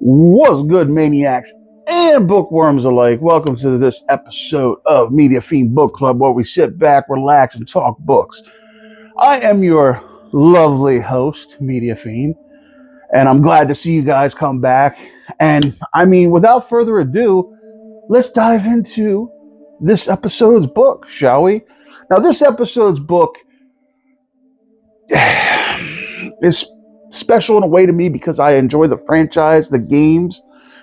What's good, maniacs and bookworms alike? Welcome to this episode of Media Fiend Book Club, where we sit back, relax, and talk books. I am your lovely host, Media Fiend, and I'm glad to see you guys come back. And without further ado, let's dive into this episode's book, shall we? Now, this episode's book is special in a way to me because I enjoy the franchise, the games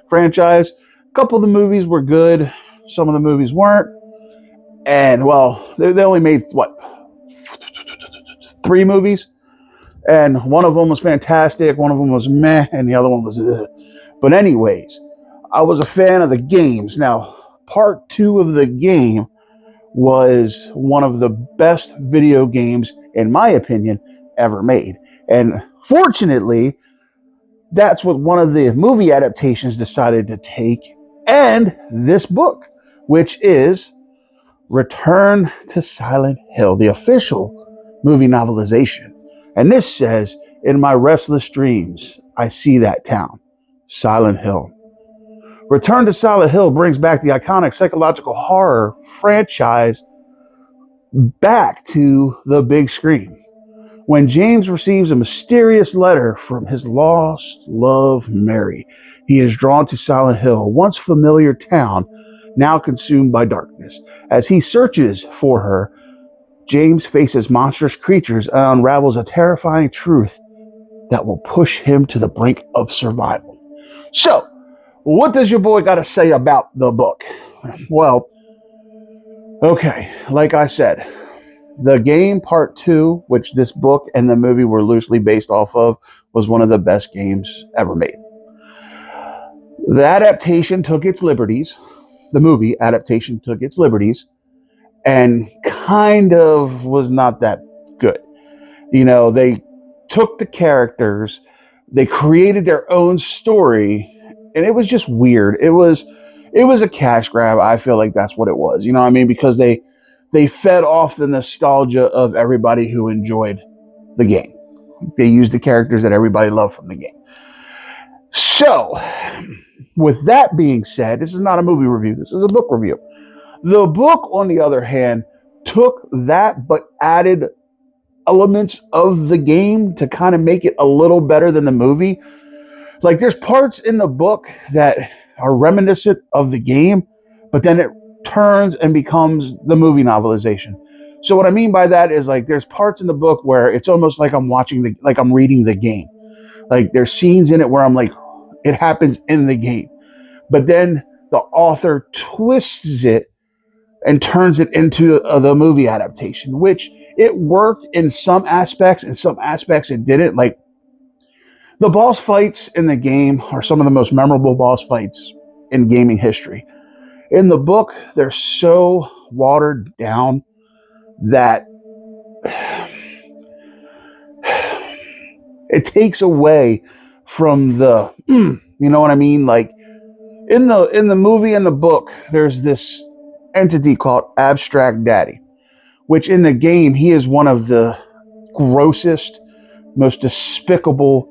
franchise. A couple of the movies were good. Some of the movies weren't. And, well, they only made, 3 movies? And one of them was fantastic, one of them was meh, and the other one was ugh. But anyways, I was a fan of the games. Now, part 2 of the game was one of the best video games, in my opinion, ever made. And fortunately, that's what one of the movie adaptations decided to take, and this book, which is Return to Silent Hill, the official movie novelization. And this says, "In my restless dreams, I see that town, Silent Hill." Return to Silent Hill brings back the iconic psychological horror franchise back to the big screen. When James receives a mysterious letter from his lost love, Mary, he is drawn to Silent Hill, a once familiar town, now consumed by darkness. As he searches for her, James faces monstrous creatures and unravels a terrifying truth that will push him to the brink of survival. So, what does your boy got to say about the book? Well, okay, like I said, the game part 2, which this book and the movie were loosely based off of, was one of the best games ever made. The adaptation took its liberties. The movie adaptation took its liberties and kind of was not that good. You know, they took the characters, they created their own story, and it was just weird. It was a cash grab. I feel like that's what it was. You know what I mean? Because they fed off the nostalgia of everybody who enjoyed the game. They used the characters that everybody loved from the game. So, with that being said, this is not a movie review. This is a book review. The book, on the other hand, took that but added elements of the game to kind of make it a little better than the movie. Like, there's parts in the book that are reminiscent of the game, but then it turns and becomes the movie novelization. So what I mean by that is, like, there's parts in the book where it's almost like I'm reading the game. Like, there's scenes in it where I'm like, it happens in the game. But then the author twists it and turns it into the movie adaptation, which it worked in some aspects, in some aspects it didn't. Like, the boss fights in the game are some of the most memorable boss fights in gaming history. In the book, they're so watered down that it takes away from the, you know what I mean? Like, in the movie and the book, there's this entity called Abstract Daddy, which in the game, he is one of the grossest, most despicable,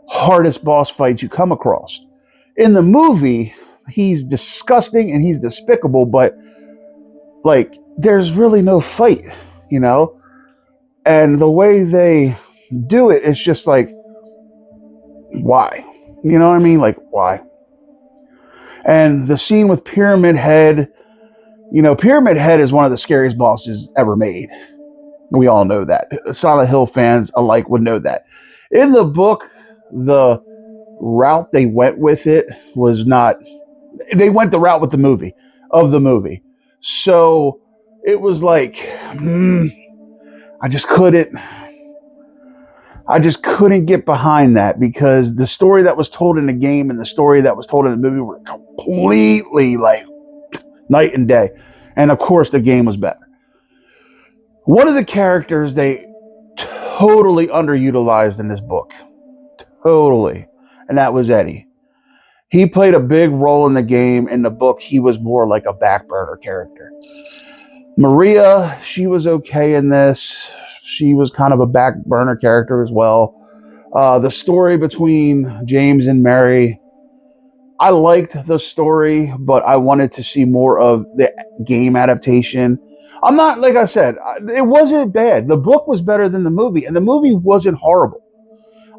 hardest boss fights you come across. In the movie, he's disgusting and he's despicable, but, like, there's really no fight, you know? And the way they do it, it's just like, why? You know what I mean? Like, why? And the scene with Pyramid Head, you know, Pyramid Head is one of the scariest bosses ever made. We all know that. Silent Hill fans alike would know that. In the book, the route they went with it was not... They went the route with the movie. So it was like, I just couldn't get behind that, because the story that was told in the game and the story that was told in the movie were completely like night and day. And of course, the game was better. One of the characters they totally underutilized in this book. Totally. And that was Eddie. He played a big role in the game. In the book, he was more like a back burner character. Maria, she was okay in this. She was kind of a back burner character as well. The story between James and Mary I liked the story, but I wanted to see more of the game adaptation. I'm not, like I said, it wasn't bad. The book was better than the movie, and the movie wasn't horrible.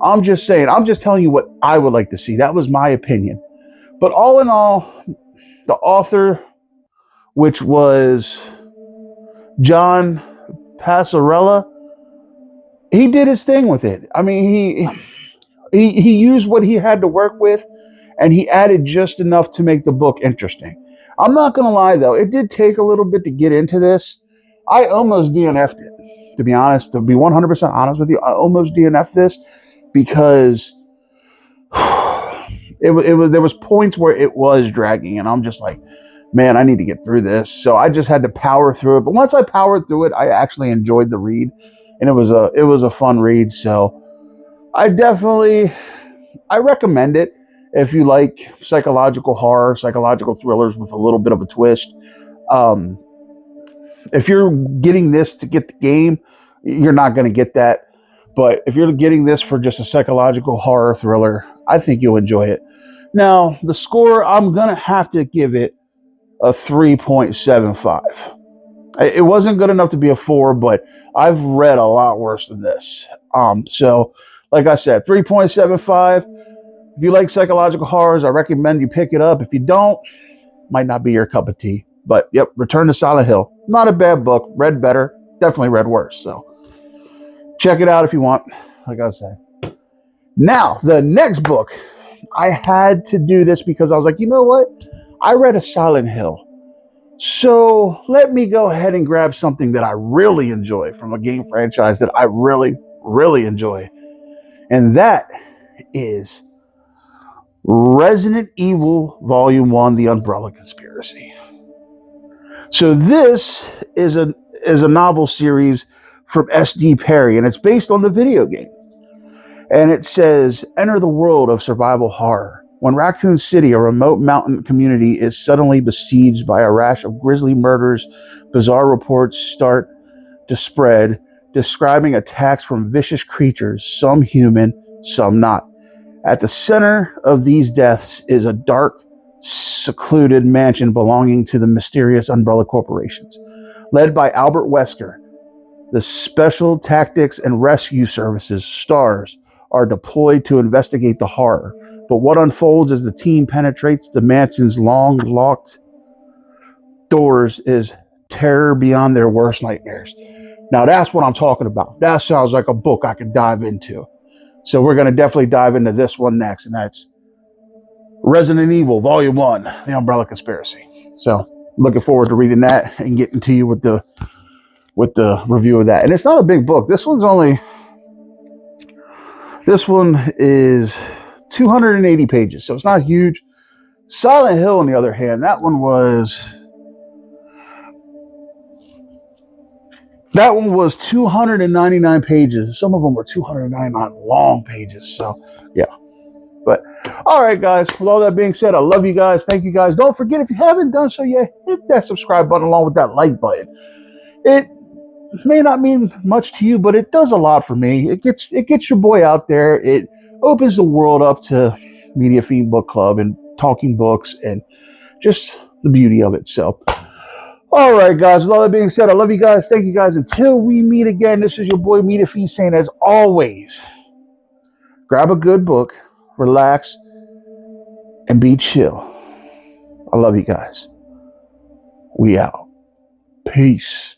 I'm just saying, I'm just telling you what I would like to see. That was my opinion. But all in all, the author, which was John Passarella, he did his thing with it. I mean, he used what he had to work with, and he added just enough to make the book interesting. I'm not gonna lie though, it did take a little bit to get into this. I almost DNF'd it, to be honest. To be 100% honest with you, I almost DNF'd this because it was there was points where it was dragging, and I'm just like, man, I need to get through this. So I just had to power through it. But once I powered through it, I actually enjoyed the read, and it was a fun read. So I recommend it if you like psychological horror, psychological thrillers with a little bit of a twist. Um, if you're getting this to get the game, you're not going to get that. But if you're getting this for just a psychological horror thriller, I think you'll enjoy it. Now, the score, I'm going to have to give it a 3.75. It wasn't good enough to be a 4, but I've read a lot worse than this. So, like I said, 3.75. If you like psychological horrors, I recommend you pick it up. If you don't, might not be your cup of tea. But, yep, Return to Silent Hill. Not a bad book. Read better. Definitely read worse. So, check it out if you want, like I said. Now, the next book, I had to do this because I was like, you know what? I read a Silent Hill. So let me go ahead and grab something that I really enjoy from a game franchise that I really, really enjoy. And that is Resident Evil Volume 1, The Umbrella Conspiracy. So this is a novel series from S.D. Perry, and it's based on the video game. And it says, enter the world of survival horror. When Raccoon City, a remote mountain community, is suddenly besieged by a rash of grisly murders, bizarre reports start to spread, describing attacks from vicious creatures, some human, some not. At the center of these deaths is a dark, secluded mansion belonging to the mysterious Umbrella Corporations. Led by Albert Wesker, the Special Tactics and Rescue Services stars are deployed to investigate the horror. But what unfolds as the team penetrates the mansion's long locked doors is terror beyond their worst nightmares. Now that's what I'm talking about. That sounds like a book I could dive into. So we're going to definitely dive into this one next, and that's Resident Evil Volume 1, The Umbrella Conspiracy. So looking forward to reading that and getting to you with the review of that. And it's not a big book. This one is 280 pages, so it's not huge. Silent Hill, on the other hand, that one was 299 pages. Some of them were 299 long pages. So, yeah. But, all right, guys. With all that being said, I love you guys. Thank you, guys. Don't forget, if you haven't done so yet, hit that subscribe button along with that like button. It may not mean much to you, but it does a lot for me. It gets your boy out there. It opens the world up to Media Fiend Book Club and talking books and just the beauty of it. So, all right, guys. With all that being said, I love you guys. Thank you, guys. Until we meet again, this is your boy Media Fiend saying, as always, grab a good book, relax, and be chill. I love you guys. We out. Peace.